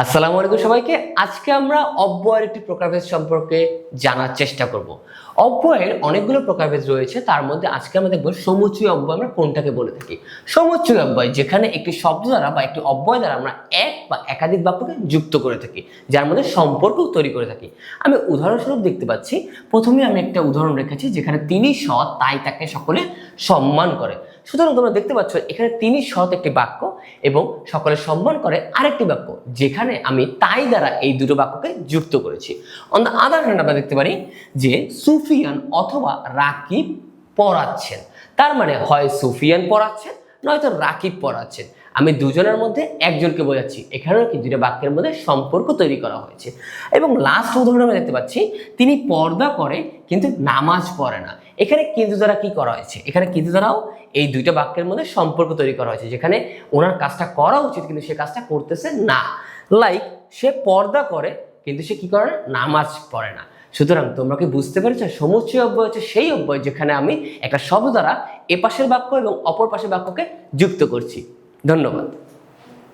আসসালামু আলাইকুম সবাইকে। আজকে আমরা অব্যয়ের একটি প্রকারভেদ সম্পর্কে জানার চেষ্টা করব। অব্যয়ের অনেকগুলো প্রকারভেদ রয়েছে, তার মধ্যে আজকে আমরা দেখব সমুচয়ী অব্যয় আমরা কোনটাকে বলে থাকি। সমুচয়ী অব্যয় যেখানে একটি শব্দ দ্বারা বা একটি অব্যয় দ্বারা আমরা এক বা একাধিক বাক্যকে যুক্ত করে থাকি, যার মধ্যে সম্পর্ক তৈরি করে থাকি। আমি উদাহরণস্বরূপ দেখতে পাচ্ছি, প্রথমে আমি একটা উদাহরণ রেখেছি যেখানে তিনি সৎ তাই তাকে সকলে সম্মান করে। সুতরাং তোমরা দেখতে পাচ্ছ এখানে তিনি সৎ একটি বাক্য এবং সকলে সম্মান করে আরেকটি বাক্য, যেখানে আমি তাই দ্বারা এই দুটো বাক্যকে যুক্ত করেছি। অন দ্য আদার হ্যান্ড আমরা দেখতে পারি যে সুফিয়ান অথবা রাকিব পড়াচ্ছেন, তার মানে হয় সুফিয়ান পড়াচ্ছেন নয়তো রাকিব পড়াচ্ছেন। আমি দুজনের মধ্যে একজনকে বোঝাচ্ছি। এখানেও কি দুটো বাক্যের মধ্যে সম্পর্ক তৈরি করা হয়েছে। এবং লাস্ট উদাহরণ আমরা দেখতে পাচ্ছি তিনি পর্দা করে কিন্তু নামাজ পড়ে না। এখানে কিন্তু দ্বারা কি করা হয়েছে, এখানে কিন্তু দ্বারাও এই দুইটা বাক্যের মধ্যে সম্পর্ক তৈরি করা হয়েছে, যেখানে ওনার কাজটা করা উচিত কিন্তু সে কাজটা করতেছে না। লাইক সে পর্দা করে কিন্তু সে কি করে না, নামাজ পড়ে না। সুতরাং তোমরা কি বুঝতে পেরেছো, সমুচয়ী অব্যয় হচ্ছে সেই অব্যয় যেখানে আমি একটা শব্দ দ্বারা এ পাশের বাক্য এবং অপর পাশের বাক্যকে যুক্ত করছি। ধন্যবাদ।